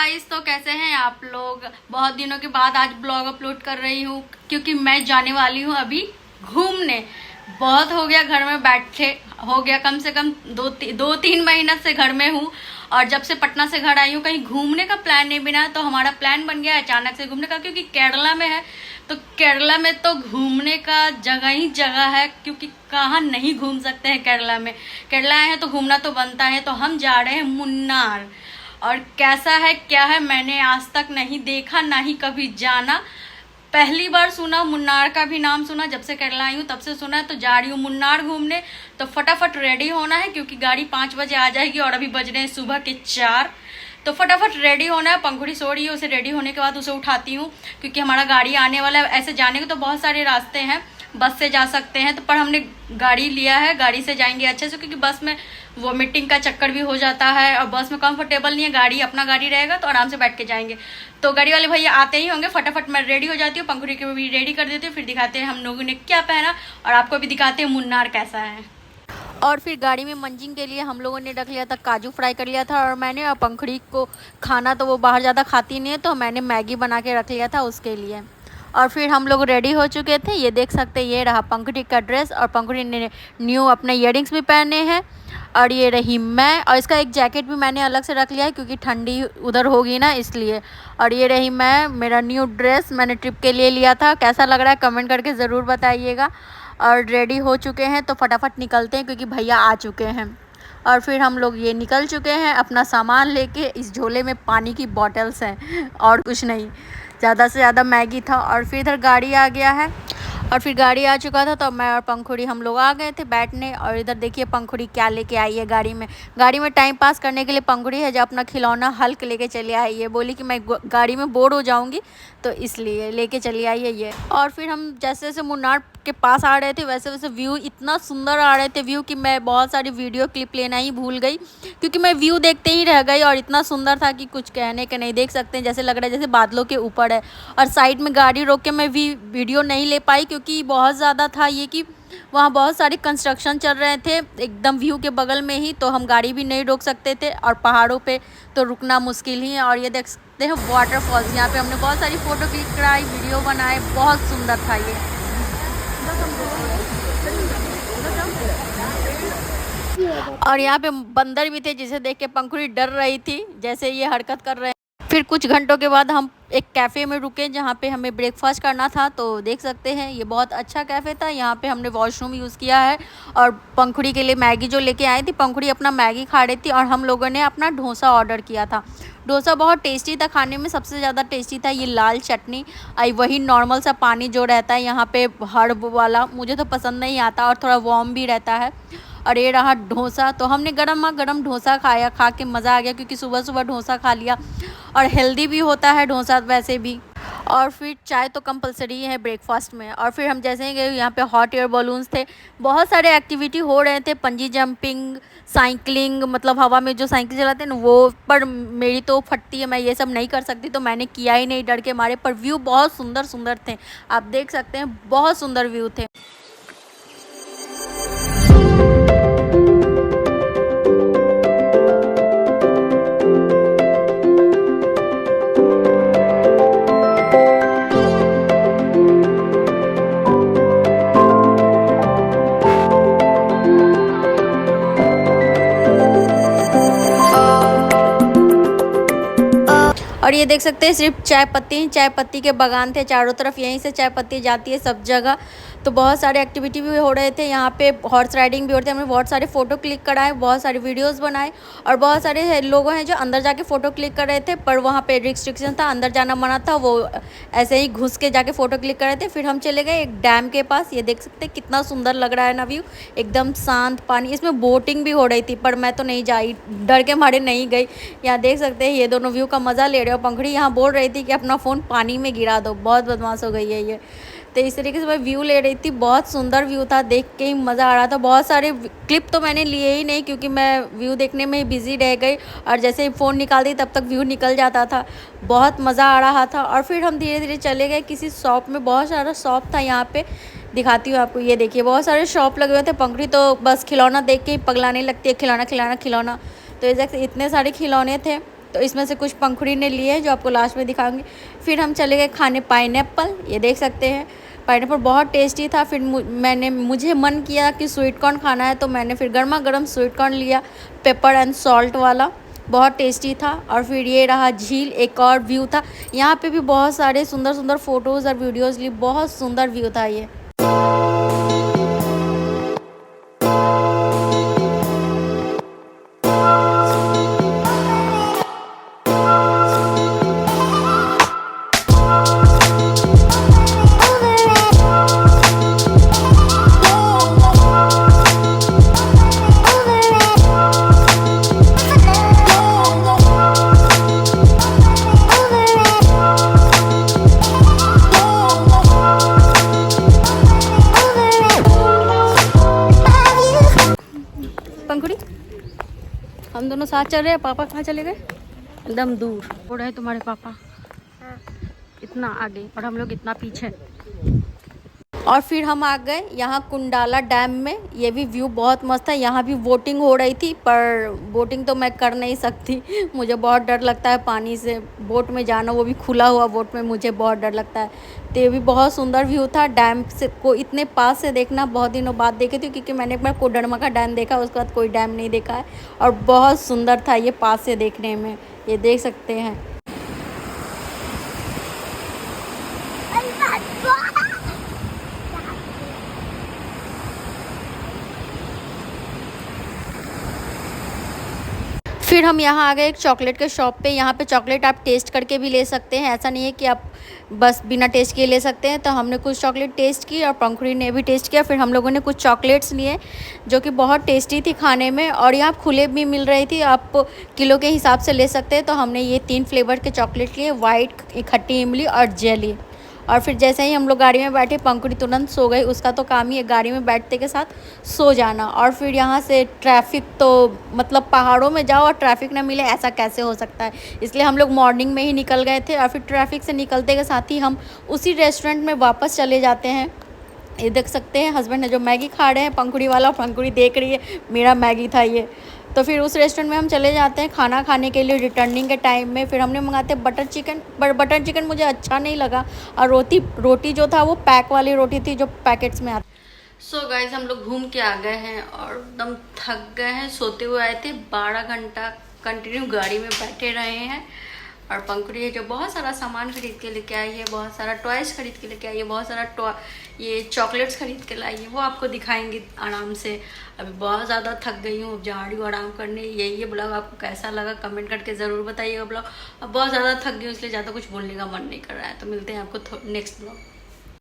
Guys, तो कैसे हैं आप लोग। बहुत दिनों के बाद आज ब्लॉग अपलोड कर रही हूँ क्योंकि मैं जाने वाली हूँ अभी घूमने। बहुत हो गया घर में बैठे, हो गया कम से कम दो तीन महीना से घर में हूँ। और जब से पटना से घर आई हूँ कहीं घूमने का प्लान नहीं बना, तो हमारा प्लान बन गया अचानक से घूमने का, क्योंकि केरला में है। तो केरला में तो घूमने का जगह ही जगह है, क्योंकि कहाँ नहीं घूम सकते हैं केरला में। केरला आए हैं तो घूमना तो बनता है। तो हम जा रहे हैं मुन्नार। और कैसा है क्या है मैंने आज तक नहीं देखा, ना ही कभी जाना। पहली बार सुना, मुन्नार का भी नाम सुना, जब से केरला आई हूँ तब से सुना है। तो जा रही हूँ मुन्नार घूमने। तो फटाफट रेडी होना है क्योंकि गाड़ी 5 बजे आ जाएगी और अभी बज रहे हैं सुबह के 4। तो फटाफट रेडी होना है। पंखुड़ी सो रही है, उसे रेडी होने के बाद उसे उठाती हूँ क्योंकि हमारा गाड़ी आने वाला है। ऐसे जाने के तो बहुत सारे रास्ते हैं, बस से जा सकते हैं, तो पर हमने गाड़ी लिया है, गाड़ी से जाएंगे अच्छे से, क्योंकि बस में वोमिटिंग का चक्कर भी हो जाता है और बस में कंफर्टेबल नहीं है। गाड़ी अपना गाड़ी रहेगा तो आराम से बैठ के जाएंगे। तो गाड़ी वाले भैया आते ही होंगे। फटाफट मैं रेडी हो जाती हूँ, पंखुड़ी को भी रेडी कर देती हूँ, फिर दिखाते हैं हम लोगों ने क्या पहना और आपको भी दिखाते हैं मुन्नार कैसा है। और फिर गाड़ी में मंजिंग के लिए हम लोगों ने रख लिया था, काजू फ्राई कर लिया था। और मैंने और पंखुड़ी को खाना तो वो बाहर ज़्यादा खाती नहीं है, तो मैंने मैगी बना के रख लिया था उसके लिए। और फिर हम लोग रेडी हो चुके थे। ये देख सकते हैं, ये रहा पंखुड़ी का ड्रेस, और पंखुड़ी ने न्यू अपने ईयरिंग्स भी पहने हैं। और ये रही मैं, और इसका एक जैकेट भी मैंने अलग से रख लिया है क्योंकि ठंडी उधर होगी ना, इसलिए। और ये रही मैं, मेरा न्यू ड्रेस मैंने ट्रिप के लिए लिया था। कैसा लग रहा है कमेंट करके ज़रूर बताइएगा। और रेडी हो चुके हैं तो फटाफट निकलते हैं क्योंकि भैया आ चुके हैं। और फिर हम लोग ये निकल चुके हैं अपना सामान लेके। इस झोले में पानी की बॉटल्स हैं और कुछ नहीं, ज़्यादा से ज़्यादा मैगी था। और फिर इधर गाड़ी आ गया है, और फिर गाड़ी आ चुका था तो मैं और पंखुड़ी हम लोग आ गए थे बैठने। और इधर देखिए पंखुड़ी क्या लेके आई है गाड़ी में। गाड़ी में टाइम पास करने के लिए पंखुड़ी है जो अपना खिलौना हल्क लेके चली आई है। बोली कि मैं गाड़ी में बोर हो जाऊंगी, तो इसलिए लेके चली आई है ये। और फिर हम जैसे जैसे मुन्नार के पास आ रहे थे वैसे वैसे व्यू इतना सुंदर आ रहे थे व्यू कि मैं बहुत सारी वीडियो क्लिप लेना ही भूल गई, क्योंकि मैं व्यू देखते ही रह गई। और इतना सुंदर था कि कुछ कहने के नहीं। देख सकते हैं जैसे लग रहा है जैसे बादलों के ऊपर है। और साइड में गाड़ी रोक के मैं वीडियो नहीं ले पाई क्योंकि बहुत ज़्यादा था ये कि वहाँ बहुत सारे कंस्ट्रक्शन चल रहे थे एकदम व्यू के बगल में ही, तो हम गाड़ी भी नहीं रोक सकते थे। और पहाड़ों पे तो रुकना मुश्किल ही है। और ये देख सकते हैं वाटरफॉल्स, यहाँ पे हमने बहुत सारी फ़ोटो क्लिक कराई, वीडियो बनाए, बहुत सुंदर था ये। और यहाँ पे बंदर भी थे जिसे देख के पंखुड़ी डर रही थी जैसे ये हरकत कर रहे हैं। फिर कुछ घंटों के बाद हम एक कैफ़े में रुके जहाँ पे हमें ब्रेकफास्ट करना था। तो देख सकते हैं ये बहुत अच्छा कैफ़े था। यहाँ पे हमने वॉशरूम यूज़ किया है। और पंखुड़ी के लिए मैगी जो लेके आई थी, पंखुड़ी अपना मैगी खा रही थी और हम लोगों ने अपना डोसा ऑर्डर किया था। डोसा बहुत टेस्टी था, खाने में सबसे ज़्यादा टेस्टी था ये लाल चटनी। वही नॉर्मल सा पानी जो रहता है यहाँ पे हर्ब वाला, मुझे तो पसंद नहीं आता, और थोड़ा वार्म भी रहता है। और ये रहा डोसा। तो हमने गरम गरम डोसा खाया, खा के मज़ा आ गया क्योंकि सुबह सुबह डोसा खा लिया। और हेल्दी भी होता है डोसा वैसे भी। और फिर चाय तो कंपलसरी है ब्रेकफास्ट में। और फिर हम जैसे ही गए यहाँ पे हॉट एयर बलून्स थे, बहुत सारे एक्टिविटी हो रहे थे, पंजी जंपिंग, साइकिलिंग, मतलब हवा में जो साइकिल चलाते हैं ना वो। पर मेरी तो फटती है, मैं ये सब नहीं कर सकती, तो मैंने किया ही नहीं डर के मारे। पर व्यू बहुत सुंदर सुंदर थे, आप देख सकते हैं बहुत सुंदर व्यू थे। और ये देख सकते हैं सिर्फ चाय पत्ती के बागान थे चारों तरफ, यहीं से चाय पत्ती जाती है सब जगह। तो बहुत सारे एक्टिविटी भी हो रहे थे यहाँ पे, हॉर्स राइडिंग भी हो रही थी। हमने बहुत सारे फ़ोटो क्लिक कराए, बहुत सारे वीडियोस बनाए। और बहुत सारे लोग हैं जो अंदर जाके फ़ोटो क्लिक कर रहे थे, पर वहाँ पे रिस्ट्रिक्शन था, अंदर जाना मना था। वो ऐसे ही घुस के जाके फ़ोटो क्लिक कर रहे थे। फिर हम चले गए एक डैम के पास। ये देख सकते हैं कितना सुंदर लग रहा है ना व्यू, एकदम शांत पानी। इसमें बोटिंग भी हो रही थी पर मैं तो नहीं जाई, डर के मारे नहीं गई। यहाँ देख सकते हैं ये दोनों व्यू का मज़ा ले रहे हो। पंखुड़ी यहाँ बोल रही थी कि अपना फ़ोन पानी में गिरा दो, बहुत बदमाश हो गई है ये। तो इस तरीके से मैं व्यू ले रही थी, बहुत सुंदर व्यू था, देख के ही मज़ा आ रहा था। बहुत सारे क्लिप तो मैंने लिए ही नहीं क्योंकि मैं व्यू देखने में बिज़ी रह गई, और जैसे ही फ़ोन निकाल दी तब तक व्यू निकल जाता था। बहुत मज़ा आ रहा था। और फिर हम धीरे धीरे चले गए किसी शॉप में, बहुत सारा शॉप था यहाँ पे, दिखाती हूँ आपको। ये देखिए बहुत सारे शॉप लगे हुए थे। पंखुड़ी तो बस खिलौना देख के ही पगलाने लगती है, खिलौना खिलौना खिलौना। तो इतने सारे खिलौने थे तो इसमें से कुछ पंखुड़ी ने लिए हैं जो आपको लास्ट में दिखाऊंगी। फिर हम चले गए खाने पाइनएप्पल, ये देख सकते हैं पाइनएप्पल बहुत टेस्टी था। फिर मुझे मन किया कि स्वीट कॉर्न खाना है, तो मैंने फिर गर्मा गर्म स्वीट कॉर्न लिया, पेपर एंड सॉल्ट वाला, बहुत टेस्टी था। और फिर ये रहा झील, एक और व्यू था यहाँ पे भी, बहुत सारे सुंदर सुंदर फ़ोटोज़ और वीडियोज़ ली, बहुत सुंदर व्यू था ये। पंखुड़ी, हम दोनों साथ चल रहे हैं, पापा कहाँ चले गए? एकदम दूर। वो रहे तुम्हारे पापा इतना आगे और हम लोग इतना पीछे। और फिर हम आ गए यहाँ कुंडाला डैम में, ये भी व्यू बहुत मस्त है। यहाँ भी बोटिंग हो रही थी, पर बोटिंग तो मैं कर नहीं सकती, मुझे बहुत डर लगता है पानी से, बोट में जाना, वो भी खुला हुआ बोट में, मुझे बहुत डर लगता है। तो ये भी बहुत सुंदर व्यू था, डैम से को इतने पास से देखना बहुत दिनों बाद देखे थे, क्योंकि मैंने एक बार कोडरमा का डैम देखा, उसके बाद कोई डैम नहीं देखा है, और बहुत सुंदर था ये पास से देखने में, ये देख सकते हैं। फिर हम यहाँ आ गए एक चॉकलेट के शॉप पे। यहाँ पे चॉकलेट आप टेस्ट करके भी ले सकते हैं, ऐसा नहीं है कि आप बस बिना टेस्ट किए ले सकते हैं। तो हमने कुछ चॉकलेट टेस्ट की और पंखुड़ी ने भी टेस्ट किया। फिर हम लोगों ने कुछ चॉकलेट्स लिए जो कि बहुत टेस्टी थी खाने में, और यहाँ खुले भी मिल रही थी, आप किलो के हिसाब से ले सकते हैं। तो हमने ये 3 फ्लेवर के चॉकलेट लिए, वाइट, खट्टी इमली और जेली। और फिर जैसे ही हम लोग गाड़ी में बैठे, पंखुड़ी तुरंत सो गई, उसका तो काम ही है गाड़ी में बैठते के साथ सो जाना। और फिर यहाँ से ट्रैफिक, तो मतलब पहाड़ों में जाओ और ट्रैफिक ना मिले, ऐसा कैसे हो सकता है, इसलिए हम लोग मॉर्निंग में ही निकल गए थे। और फिर ट्रैफिक से निकलते के साथ ही हम उसी रेस्टोरेंट में वापस चले जाते हैं। ये देख सकते हैं हस्बैंड ने जो मैगी खा रहे हैं, पंखुड़ी वाला, पंखुड़ी देख रही है मेरा मैगी था ये। तो फिर उस रेस्टोरेंट में हम चले जाते हैं खाना खाने के लिए रिटर्निंग के टाइम में। फिर हमने मंगाते बटर चिकन, पर बटर चिकन मुझे अच्छा नहीं लगा, और रोटी जो था वो पैक वाली रोटी थी जो पैकेट्स में आती। सो गाइस, हम लोग घूम के आ गए हैं और एकदम थक गए हैं, सोते हुए आए थे, 12 घंटा कंटिन्यू गाड़ी में बैठे रहे हैं। और पंखुड़ी है जो बहुत सारा सामान खरीद के लेके आई है, बहुत सारा टॉयज़ खरीद के लेके आई है, बहुत सारा ये चॉकलेट्स खरीद के लाई है, वो आपको दिखाएंगे आराम से। अभी बहुत ज़्यादा थक गई हूँ, जा रही हूँ आराम करने। ये ब्लॉग आपको कैसा लगा कमेंट करके ज़रूर बताइएगा। ब्लॉग अब बहुत ज़्यादा थक गई हूँ, इसलिए ज़्यादा कुछ बोलने का मन नहीं कर रहा है। तो मिलते हैं आपको नेक्स्ट ब्लॉग।